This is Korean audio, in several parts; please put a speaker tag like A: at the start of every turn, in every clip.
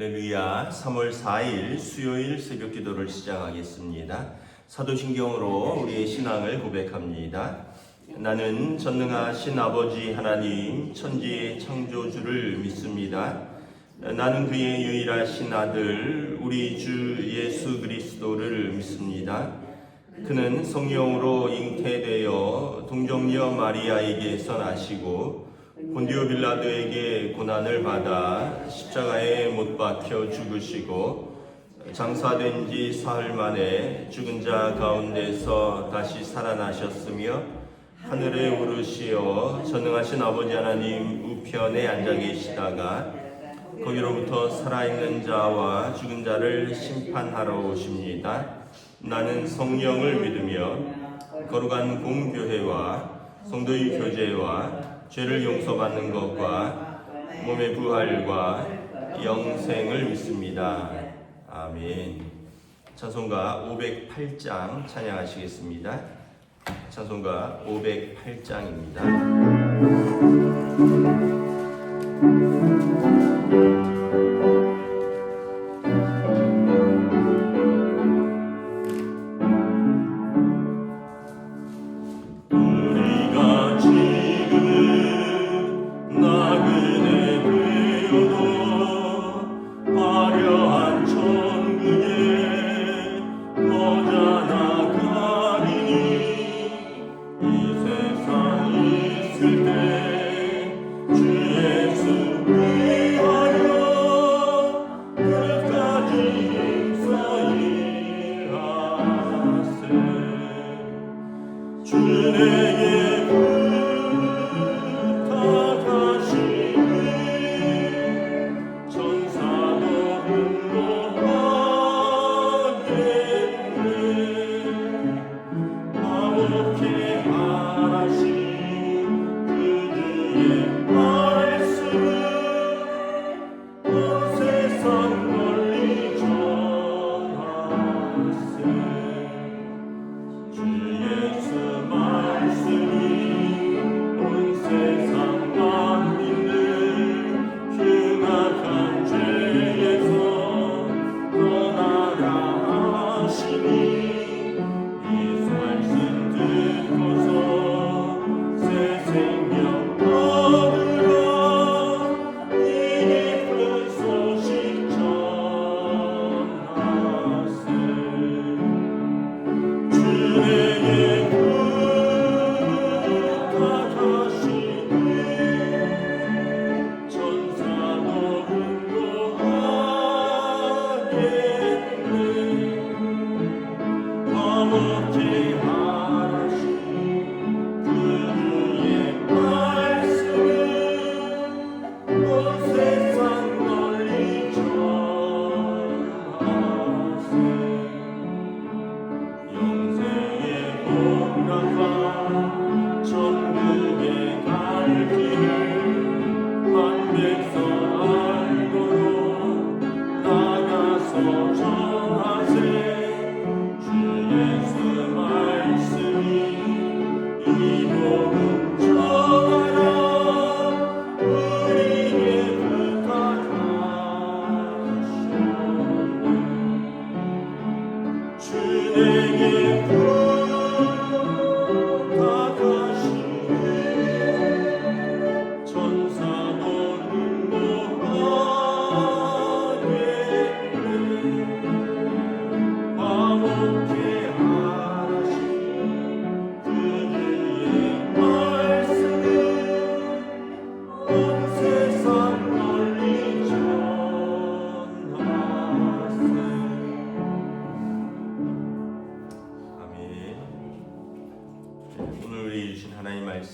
A: 할렐루야. 3월 4일 수요일 새벽 기도를 시작하겠습니다. 사도신경으로 우리의 신앙을 고백합니다. 나는 전능하신 아버지 하나님 천지의 창조주를 믿습니다. 나는 그의 유일하신 아들 우리 주 예수 그리스도를 믿습니다. 그는 성령으로 잉태되어 동정녀 마리아에게서 나시고 본디오 빌라도에게 고난을 받아 십자가에 못 박혀 죽으시고 장사된 지 사흘 만에 죽은 자 가운데서 다시 살아나셨으며 하늘에 오르시어 전능하신 아버지 하나님 우편에 앉아 계시다가 거기로부터 살아있는 자와 죽은 자를 심판하러 오십니다. 나는 성령을 믿으며 거룩한 공교회와 성도의 교제와 죄를 용서받는 것과 몸의 부활과 영생을 믿습니다. 아멘. 찬송가 508장 찬양하시겠습니다. 찬송가 508장입니다.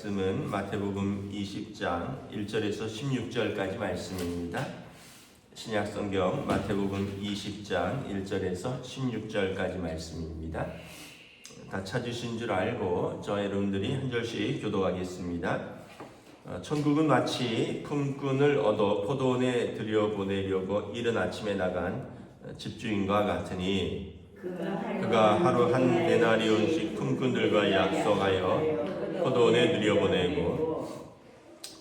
A: 말씀은 마태복음 20장 1절에서 16절까지 말씀입니다. 신약성경 마태복음 20장 1절에서 16절까지 말씀입니다. 다 찾으신 줄 알고 저 여러분들이 한 절씩 교독하겠습니다. 천국은 마치 품꾼을 얻어 포도원에 들여보내려고 이른 아침에 나간 집주인과 같으니 그가 하루 한 데나리온씩 품꾼들과 약속하여 포도원에 들여보내고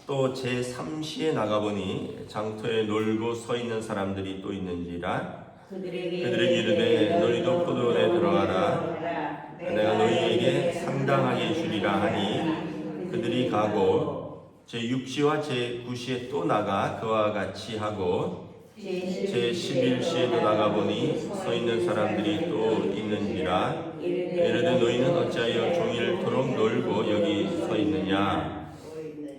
A: 또 제3시에 나가보니 장터에 놀고 서 있는 사람들이 또 있는지라 그들에게 이르되 너희도 포도원에 들어가라 내가 너희에게 상당하게 주리라 하니 그들이 가고 제6시와 제9시에 또 나가 그와 같이 하고 제11시에도 나가보니 서 있는 사람들이 또 있는지라 이르되 너희는 어찌하여 종일토록 놀고 여기 서 있느냐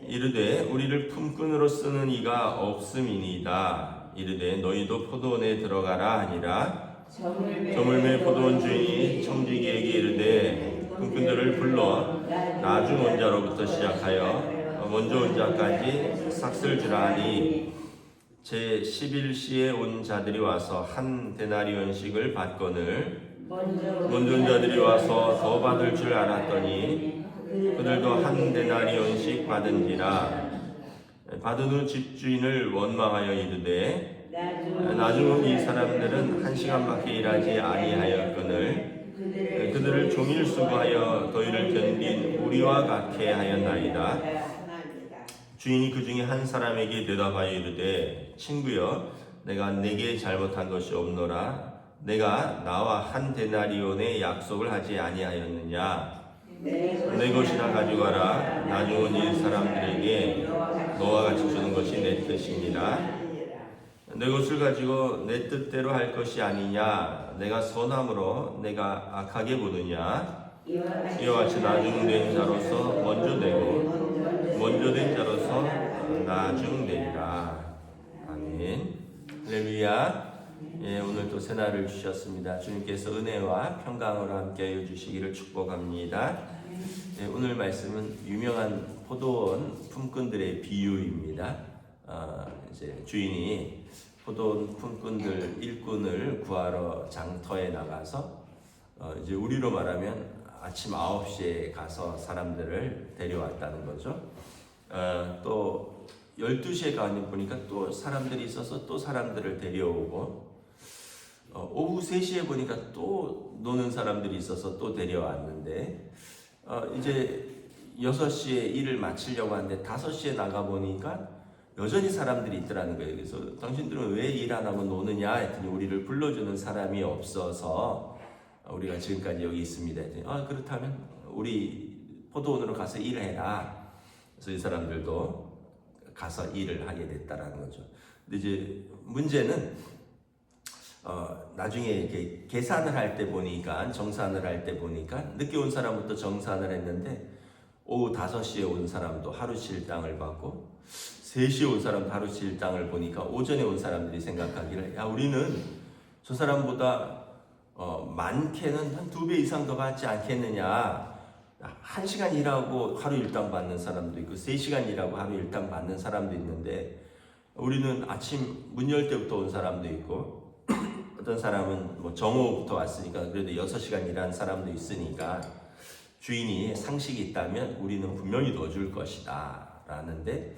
A: 이르되 우리를 품꾼으로 쓰는 이가 없음이니이다. 이르되 너희도 포도원에 들어가라 하니라. 저물매 포도원 주인이 청지기에게 이르되 품꾼들을 불러 나중 온 자로부터 시작하여 먼저 온 자까지 삭슬 주라 하니 제11시에 온 자들이 와서 한 데나리온씩을 받거늘 먼저 온 자들이 와서 더 받을 줄 알았더니 그들도 한 데나리온씩 받은지라. 받은 후 집주인을 원망하여 이르되 나중 온 이 사람들은 1시간밖에 일하지 아니하였거늘 그들을 종일 수고하여 더위를 견딘 우리와 같게 하였나이다. 주인이 그 중에 한 사람에게 대답하여 이르되 친구여 내가 내게 잘못한 것이 없노라. 내가 나와 한 데나리온의 약속을 하지 아니하였느냐. 내 것이나 가져가라. 나중 온 이 사람들에게 너와 같이 주는 것이 내 뜻이니라. 내 것을 가지고 내 뜻대로 할 것이 아니냐. 내가 선함으로 내가 악하게 보느냐. 이와 같이 나중 된 자로서 먼저 되고 먼저 된 자로서 나중 되리라. 아멘. 할렐루야. 예, 오늘 또 새날을 주셨습니다. 주님께서 은혜와 평강으로 함께하여 주시기를 축복합니다. 예, 오늘 말씀은 유명한 포도원 품꾼들의 비유입니다. 이제 주인이 포도원 품꾼들 일꾼을 구하러 장터에 나가서 이제 우리로 말하면 아침 9시에 가서 사람들을 데려왔다는 거죠. 또 12시에 가보니까 또 사람들이 있어서 또 사람들을 데려오고 오후 3시에 보니까 또 노는 사람들이 있어서 또 데려왔는데 이제 6시에 일을 마치려고 하는데 5시에 나가보니까 여전히 사람들이 있더라는 거예요. 그래서 당신들은 왜 일 안 하고 노느냐 했더니 우리를 불러주는 사람이 없어서 우리가 지금까지 여기 있습니다 했더니 그렇다면 우리 포도원으로 가서 일해라. 그래서 이 사람들도 가서 일을 하게 됐다라는 거죠. 근데 이제 문제는 나중에 이렇게 계산을 할 때 보니까 정산을 할 때 보니까 늦게 온 사람부터 정산을 했는데 오후 5시에 온 사람도 하루치 일당을 받고 3시에 온 사람도 하루치 일당을 보니까 오전에 온 사람들이 생각하기를 우리는 저 사람보다 많게는 한 2배 이상 더 받지 않겠느냐. 1시간 일하고 하루 일당 받는 사람도 있고 3시간 일하고 하루 일당 받는 사람도 있는데 우리는 아침 문 열 때부터 온 사람도 있고 어떤 사람은 뭐 정오부터 왔으니까 그래도 6시간 일한 사람도 있으니까 주인이 상식이 있다면 우리는 분명히 더 줄 것이다 라는데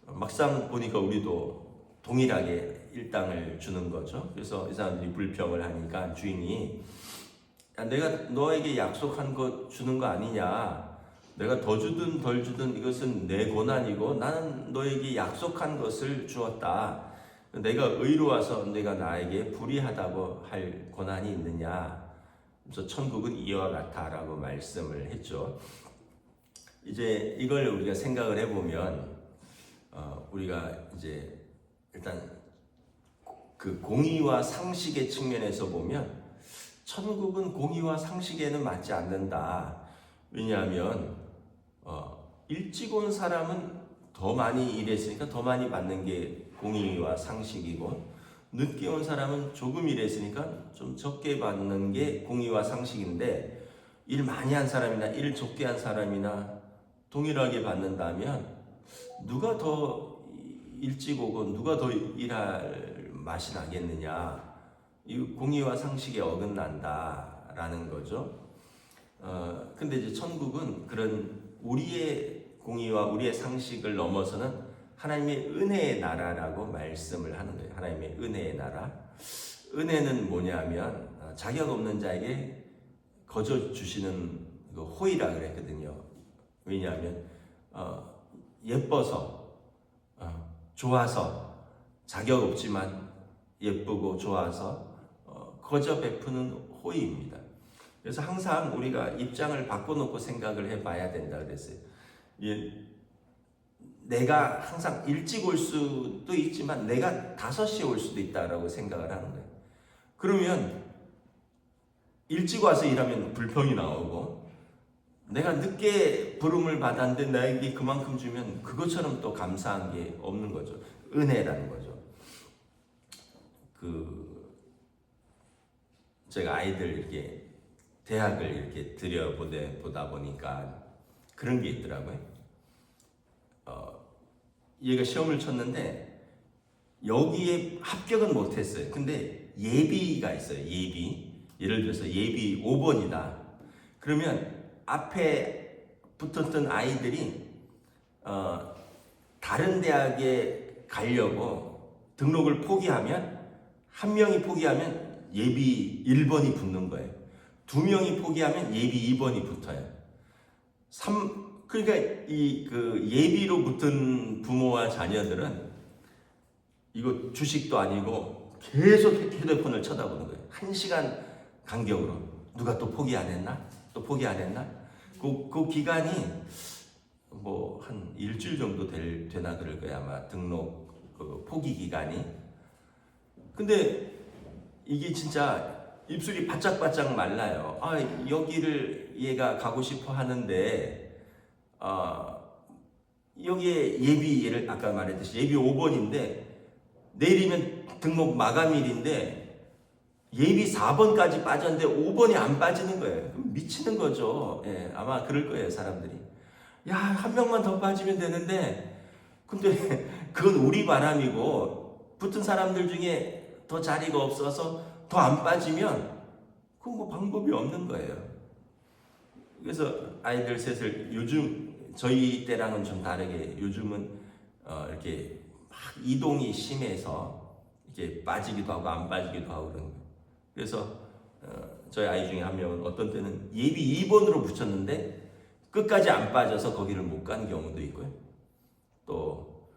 A: 막상 보니까 우리도 동일하게 일당을 주는 거죠. 그래서 이 사람들이 불평을 하니까 주인이 내가 너에게 약속한 거 주는 거 아니냐. 내가 더 주든 덜 주든 이것은 내 고난이고 나는 너에게 약속한 것을 주었다. 내가 의로워서 내가 나에게 불의하다고 할 고난이 있느냐. 그래서 천국은 이와 같아 라고 말씀을 했죠. 이제 이걸 우리가 생각을 해보면 우리가 이제 일단 그 공의와 상식의 측면에서 보면 천국은 공의와 상식에는 맞지 않는다. 왜냐하면 일찍 온 사람은 더 많이 일했으니까 더 많이 받는 게 공의와 상식이고 늦게 온 사람은 조금 일했으니까 좀 적게 받는 게 공의와 상식인데 일 많이 한 사람이나 일 적게 한 사람이나 동일하게 받는다면 누가 더 일찍 오고 누가 더 일할 맛이 나겠느냐. 이 공의와 상식에 어긋난다라는 거죠. 근데 이제 천국은 그런 우리의 공의와 우리의 상식을 넘어서는 하나님의 은혜의 나라라고 말씀을 하는 거예요. 하나님의 은혜의 나라. 은혜는 뭐냐면 자격 없는 자에게 거저 주시는 호의라 그랬거든요. 왜냐하면 예뻐서 좋아서 자격 없지만 예쁘고 좋아서 거저 베푸는 호의입니다. 그래서 항상 우리가 입장을 바꿔놓고 생각을 해봐야 된다 그랬어요. 내가 항상 일찍 올 수도 있지만 내가 5시에 올 수도 있다라고 생각을 하는 거예요. 그러면 일찍 와서 일하면 불평이 나오고, 내가 늦게 부름을 받았는데 나에게 그만큼 주면 그것처럼 또 감사한 게 없는 거죠. 은혜라는 거죠. 제가 아이들 이렇게 대학을 이렇게 들여보다 보니까 그런 게 있더라고요. 얘가 시험을 쳤는데 여기에 합격은 못했어요. 근데 예비가 있어요. 예를 들어서 예비 5번이다. 그러면 앞에 붙었던 아이들이 다른 대학에 가려고 등록을 포기하면, 한 명이 포기하면 예비 1번이 붙는 거예요. 2명이 포기하면 예비 2번이 붙어요. 그러니까 예비로 붙은 부모와 자녀들은 이거 주식도 아니고 계속 휴대폰을 쳐다보는 거예요. 1시간 간격으로. 누가 또 포기 안 했나? 또 포기 안 했나? 그 기간이 뭐 한 일주일 정도 되나 그럴 거예요. 아마 등록 포기 기간이. 근데 이게 진짜 입술이 바짝바짝 말라요. 여기를 얘가 가고 싶어 하는데, 여기에 예를 아까 말했듯이 예비 5번인데 내일이면 등록 마감일인데 예비 4번까지 빠졌는데 5번이 안 빠지는 거예요. 미치는 거죠. 예, 아마 그럴 거예요, 사람들이. 야, 한 명만 더 빠지면 되는데, 근데 그건 우리 바람이고, 붙은 사람들 중에 더 자리가 없어서 더 안 빠지면 그건 뭐 방법이 없는 거예요. 그래서 아이들 셋을 요즘 저희 때랑은 좀 다르게 요즘은 이렇게 막 이동이 심해서 이렇게 빠지기도 하고 안 빠지기도 하고 그런 거예요. 그래서 저희 아이 중에 한 명은 어떤 때는 예비 2번으로 붙였는데 끝까지 안 빠져서 거기를 못 간 경우도 있고요. 또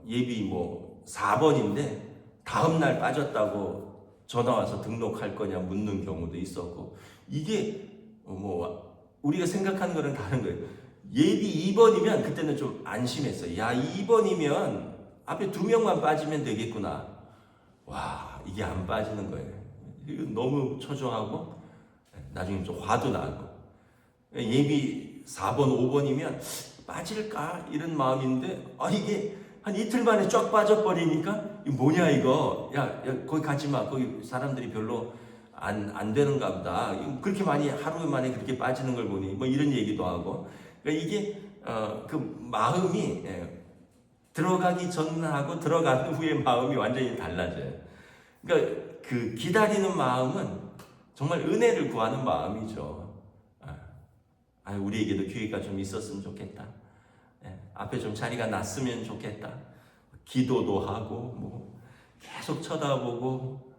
A: 예비 뭐 4번인데 다음날 빠졌다고 전화 와서 등록할 거냐 묻는 경우도 있었고, 이게 뭐 우리가 생각하는 거는 다른 거예요. 예비 2번이면 그때는 좀 안심했어요. 야, 2번이면 앞에 2명만 빠지면 되겠구나. 와, 이게 안 빠지는 거예요. 이거 너무 초조하고 나중에 좀 화도 나고, 예비 4번, 5번이면 빠질까? 이런 마음인데 이게 한 이틀 만에 쫙 빠져버리니까 이거 뭐냐 이거. 야, 거기 가지 마. 거기 사람들이 별로 안 되는가 보다. 그렇게 많이 하루 만에 그렇게 빠지는 걸 보니 뭐 이런 얘기도 하고. 그러니까 이게 그 마음이 들어가기 전하고 들어간 후의 마음이 완전히 달라져요. 그러니까 그 기다리는 마음은 정말 은혜를 구하는 마음이죠. 우리에게도 기회가 좀 있었으면 좋겠다. 앞에 좀 자리가 났으면 좋겠다. 기도도 하고 뭐 계속 쳐다보고,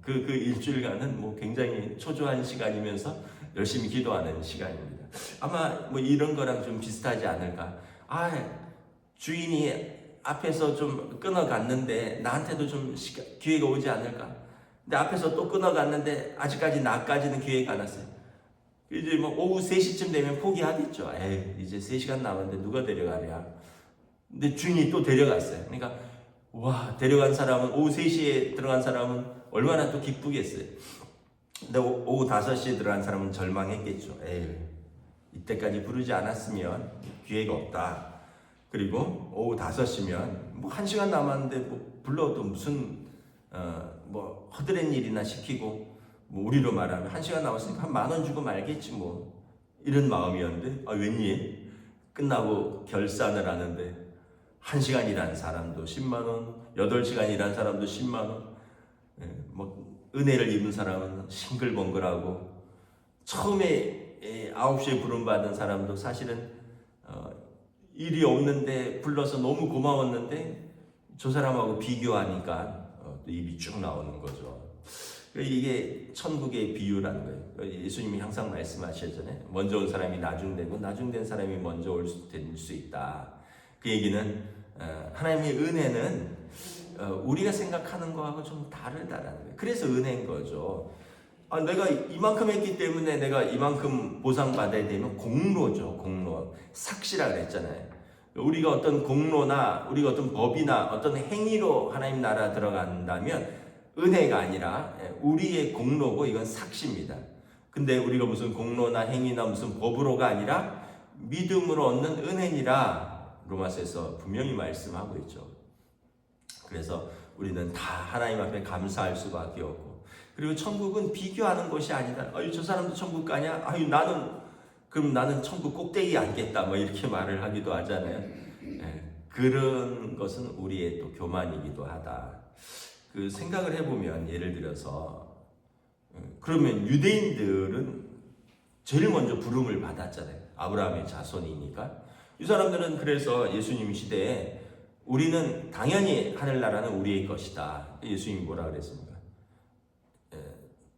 A: 그 일주일간은 뭐 굉장히 초조한 시간이면서 열심히 기도하는 시간입니다. 아마 뭐 이런 거랑 좀 비슷하지 않을까. 주인이 앞에서 좀 끊어갔는데 나한테도 좀 기회가 오지 않을까. 근데 앞에서 또 끊어갔는데 아직까지 나까지는 기회가 안 왔어요. 이제 뭐 오후 3시쯤 되면 포기하겠죠. 이제 3시간 남았는데 누가 데려가랴. 근데 주인이 또 데려갔어요. 그러니까 데려간 사람은, 오후 3시에 들어간 사람은 얼마나 또 기쁘겠어요. 근데 오후 5시에 들어간 사람은 절망했겠죠. 이때까지 부르지 않았으면 기회가 없다. 그리고 오후 5시면 뭐 1시간 남았는데 뭐 불러도 무슨 뭐 허드렛 일이나 시키고, 뭐 우리로 말하면 1시간 남았으니까 한 10,000원 주고 말겠지 뭐, 이런 마음이었는데 웬일 끝나고 결산을 하는데 1시간 일한 사람도 10만원, 8시간 일한 사람도 10만원, 뭐 은혜를 입은 사람은 싱글벙글하고, 처음에 9시에 부름받은 사람도 사실은 일이 없는데 불러서 너무 고마웠는데 저 사람하고 비교하니까 또 입이 쭉 나오는 거죠. 이게 천국의 비유라는 거예요. 예수님이 항상 말씀하셨잖아요. 먼저 온 사람이 나중되고 나중된 사람이 먼저 올 수 있다. 그 얘기는 하나님의 은혜는 우리가 생각하는 거하고 좀 다르다라는 거예요. 그래서 은혜인 거죠. 내가 이만큼 했기 때문에 내가 이만큼 보상받아야 되면 공로죠. 공로. 삭시라 그랬잖아요. 우리가 어떤 공로나 우리가 어떤 법이나 어떤 행위로 하나님 나라 들어간다면 은혜가 아니라 우리의 공로고 이건 삭시입니다. 근데 우리가 무슨 공로나 행위나 무슨 법으로가 아니라 믿음으로 얻는 은혜니라 로마서에서 분명히 말씀하고 있죠. 그래서 우리는 다 하나님 앞에 감사할 수밖에 없고, 그리고 천국은 비교하는 것이 아니다. 저 사람도 천국 가냐? 그럼 나는 천국 꼭대기에 앉겠다. 뭐 이렇게 말을 하기도 하잖아요. 그런 것은 우리의 또 교만이기도 하다. 그 생각을 해보면, 예를 들어서 그러면 유대인들은 제일 먼저 부름을 받았잖아요. 아브라함의 자손이니까. 이 사람들은 그래서 예수님 시대에 우리는 당연히 하늘나라는 우리의 것이다. 예수님이 뭐라 그랬습니까?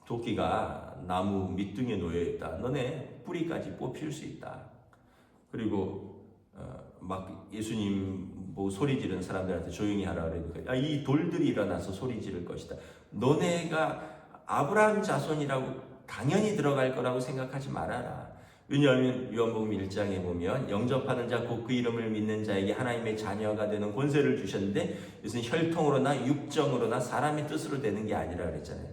A: 도끼가 나무 밑둥에 놓여있다. 너네 뿌리까지 뽑힐 수 있다. 그리고 막 예수님 보고 소리 지르는 사람들한테 조용히 하라 그러니까 이 돌들이 일어나서 소리 지를 것이다. 너네가 아브라함 자손이라고 당연히 들어갈 거라고 생각하지 말아라. 왜냐하면 요한복음 1장에 보면 영접하는 자 곧 그 이름을 믿는 자에게 하나님의 자녀가 되는 권세를 주셨는데 이것은 혈통으로나 육정으로나 사람의 뜻으로 되는 게 아니라 그랬잖아요.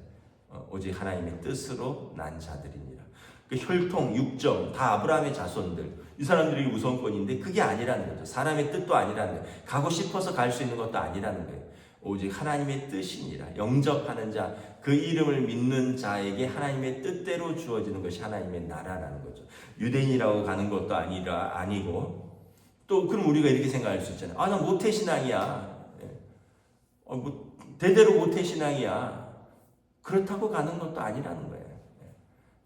A: 오직 하나님의 뜻으로 난 자들이니라. 그 혈통, 육정 다 아브라함의 자손들, 이 사람들이 우선권인데 그게 아니라는 거죠. 사람의 뜻도 아니라는 거예요. 가고 싶어서 갈 수 있는 것도 아니라는 거예요. 오직 하나님의 뜻이니라. 영접하는 자, 그 이름을 믿는 자에게 하나님의 뜻대로 주어지는 것이 하나님의 나라라는 거죠. 유대인이라고 가는 것도 아니고, 또 그럼 우리가 이렇게 생각할 수 있잖아요. 나 모태신앙이야. 대대로 모태신앙이야. 그렇다고 가는 것도 아니라는 거예요.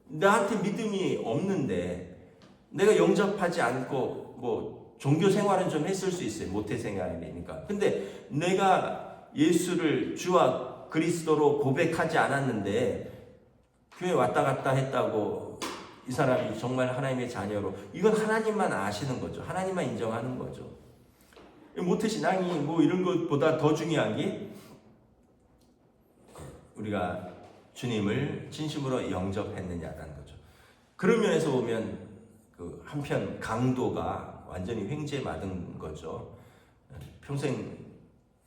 A: 나한테 믿음이 없는데 내가 영접하지 않고 뭐 종교 생활은 좀 했을 수 있어요. 모태 생활이니까. 근데 내가 예수를 주와 그리스도로 고백하지 않았는데 교회 왔다 갔다 했다고 이 사람이 정말 하나님의 자녀로, 이건 하나님만 아시는 거죠. 하나님만 인정하는 거죠. 모태신앙이 뭐 이런 것보다 더 중요한 게 우리가 주님을 진심으로 영접했느냐라는 거죠. 그런 면에서 보면 그 한편 강도가 완전히 횡재맞은 거죠. 평생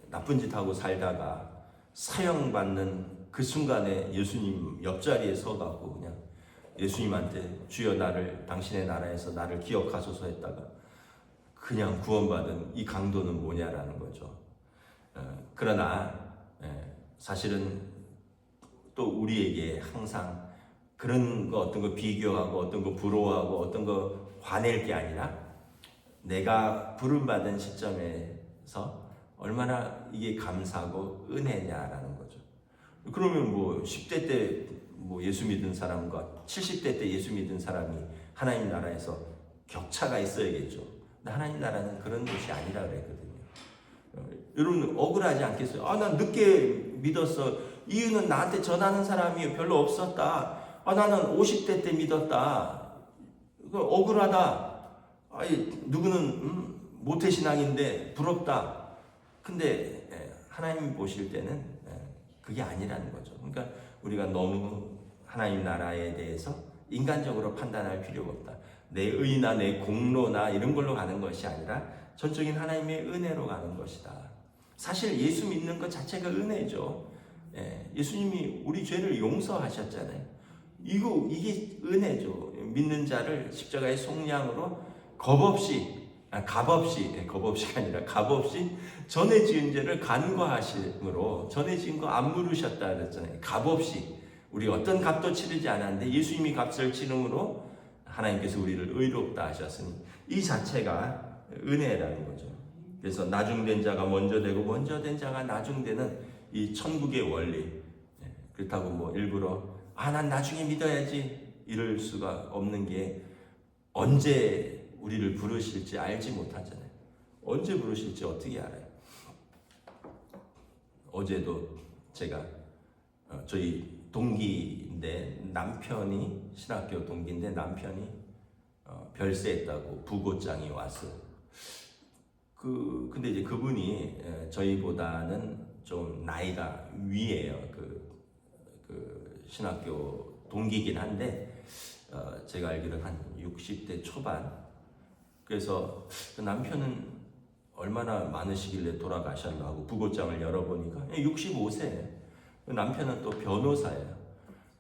A: 나쁜 짓 하고 살다가 사형받는 그 순간에 예수님 옆자리에 서가고 그냥 예수님한테 주여 당신의 나라에서 나를 기억하소서 했다가 그냥 구원받은 이 강도는 뭐냐라는 거죠. 그러나 사실은 또 우리에게 항상 그런 거 어떤 거 비교하고 어떤 거 부러워하고 어떤 거 화낼 게 아니라 내가 부름받은 시점에서 얼마나 이게 감사하고 은혜냐라는 거죠. 그러면 뭐 10대 때 뭐 예수 믿은 사람과 70대 때 예수 믿은 사람이 하나님 나라에서 격차가 있어야겠죠. 근데 하나님 나라는 그런 것이 아니라 그랬거든요. 여러분 억울하지 않겠어요? 난 늦게 믿었어. 이유는 나한테 전하는 사람이 별로 없었다. 나는 50대 때 믿었다. 억울하다. 누구는 모태신앙인데 부럽다. 근데 하나님이 보실 때는 그게 아니라는 거죠. 그러니까 우리가 너무 하나님 나라에 대해서 인간적으로 판단할 필요가 없다. 내 의나 내 공로나 이런 걸로 가는 것이 아니라 전적인 하나님의 은혜로 가는 것이다. 사실 예수 믿는 것 자체가 은혜죠. 예수님이 우리 죄를 용서하셨잖아요. 이게 은혜죠. 믿는 자를 십자가의 속량으로 값없이가 아니라 값없이 전에 지은 죄를 간과하심으로 전에 지은 거 안 물으셨다 그랬잖아요. 값없이 우리가 어떤 값도 치르지 않았는데 예수님이 값을 치름으로 하나님께서 우리를 의롭다 하셨으니 이 자체가 은혜라는 거죠. 그래서 나중된 자가 먼저 되고 먼저 된 자가 나중되는 이 천국의 원리. 그렇다고 뭐 일부러 난 나중에 믿어야지 이럴 수가 없는 게 언제 우리를 부르실지 알지 못하잖아요. 언제 부르실지 어떻게 알아요? 어제도 제가 저희 동기인데 남편이 신학교 동기인데 남편이 별세했다고 부고장이 왔어요. 근데 이제 그분이 저희보다는 좀 나이가 위에요. 그 신학교 동기긴 한데 제가 알기로는 한 60대 초반. 그래서 그 남편은 얼마나 많으시길래 돌아가셨나 하고 부고장을 열어보니까 65세예요. 남편은 또 변호사예요.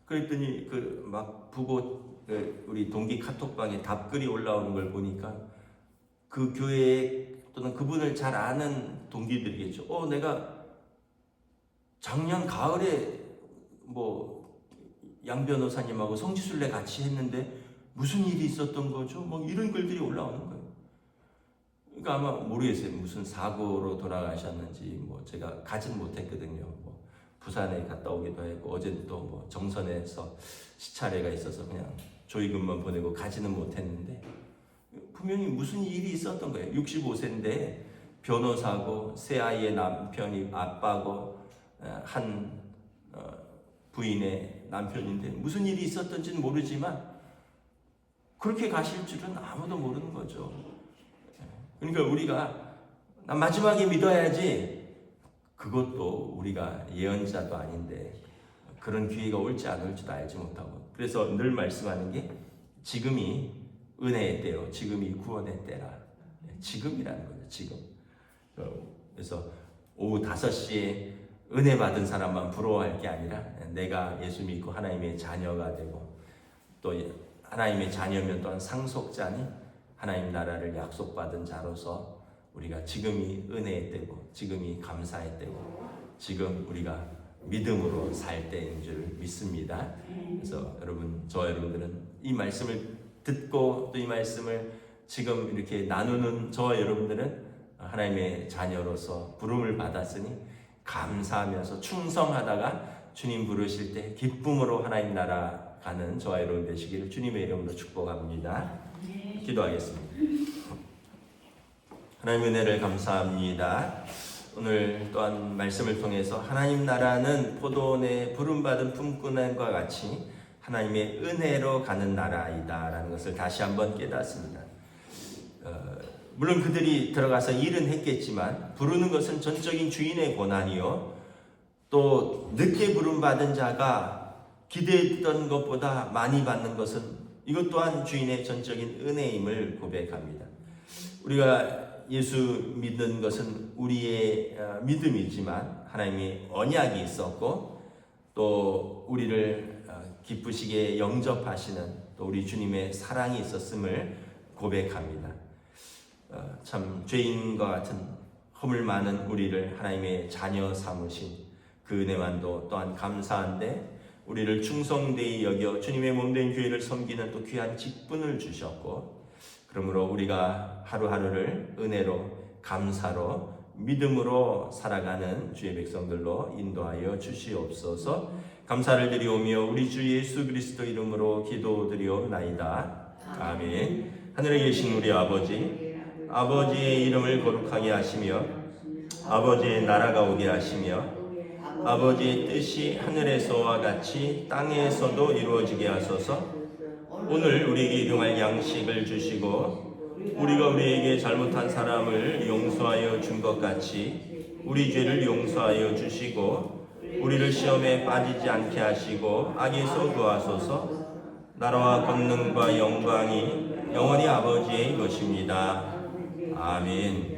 A: 그랬더니 막 우리 동기 카톡방에 답글이 올라오는 걸 보니까 그 교회에 또는 그분을 잘 아는 동기들이겠죠. 내가 작년 가을에 양 변호사님하고 성지순례 같이 했는데 무슨 일이 있었던 거죠? 이런 글들이 올라오는 거예요. 그러니까 아마 모르겠어요. 무슨 사고로 돌아가셨는지 제가 가진 못했거든요. 부산에 갔다 오기도 했고 어제도 또 정선에서 시차례가 있어서 그냥 조의금만 보내고 가지는 못했는데 분명히 무슨 일이 있었던 거예요. 65세인데 변호사고 세 아이의 남편이 아빠고 한 부인의 남편인데 무슨 일이 있었던지는 모르지만 그렇게 가실 줄은 아무도 모르는 거죠. 그러니까 우리가 난 마지막에 믿어야지. 그것도 우리가 예언자도 아닌데 그런 기회가 올지 안 올지도 알지 못하고. 그래서 늘 말씀하는 게 지금이 은혜의 때요, 지금이 구원의 때라. 지금이라는 거죠. 지금. 그래서 오후 5시에 은혜 받은 사람만 부러워할 게 아니라 내가 예수 믿고 하나님의 자녀가 되고 또 하나님의 자녀면 또한 상속자니 하나님 나라를 약속받은 자로서 우리가 지금이 은혜의 때고 지금이 감사의 때고 지금 우리가 믿음으로 살 때인 줄 믿습니다. 그래서 저와 여러분들은 이 말씀을 듣고 또 이 말씀을 지금 이렇게 나누는 저와 여러분들은 하나님의 자녀로서 부름을 받았으니 감사하면서 충성하다가 주님 부르실 때 기쁨으로 하나님 나라 가는 저와 여러분 되시기를 주님의 이름으로 축복합니다. 기도하겠습니다. 하나님 은혜를 감사합니다. 오늘 또한 말씀을 통해서 하나님 나라는 포도원에 부름받은 품꾼과 같이 하나님의 은혜로 가는 나라이다 라는 것을 다시 한번 깨닫습니다. 물론 그들이 들어가서 일은 했겠지만 부르는 것은 전적인 주인의 권한이요 또 늦게 부름받은 자가 기대했던 것보다 많이 받는 것은 이것 또한 주인의 전적인 은혜임을 고백합니다. 우리가 예수 믿는 것은 우리의 믿음이지만 하나님의 언약이 있었고 또 우리를 기쁘시게 영접하시는 또 우리 주님의 사랑이 있었음을 고백합니다. 참 죄인과 같은 허물 많은 우리를 하나님의 자녀 삼으신 그 은혜만도 또한 감사한데 우리를 충성되이 여겨 주님의 몸된 교회를 섬기는 또 귀한 직분을 주셨고 그러므로 우리가 하루하루를 은혜로 감사로 믿음으로 살아가는 주의 백성들로 인도하여 주시옵소서. 감사를 드리오며 우리 주 예수 그리스도 이름으로 기도드리옵나이다. 아멘. 하늘에 계신 우리 아버지의 이름을 거룩하게 하시며 아버지의 나라가 오게 하시며 아버지의 뜻이 하늘에서와 같이 땅에서도 이루어지게 하소서. 오늘 우리에게 일용할 양식을 주시고 우리가 우리에게 잘못한 사람을 용서하여 준 것 같이 우리 죄를 용서하여 주시고 우리를 시험에 빠지지 않게 하시고 악에서 구하소서. 나라와 권능과 영광이 영원히 아버지의 것입니다. 아멘.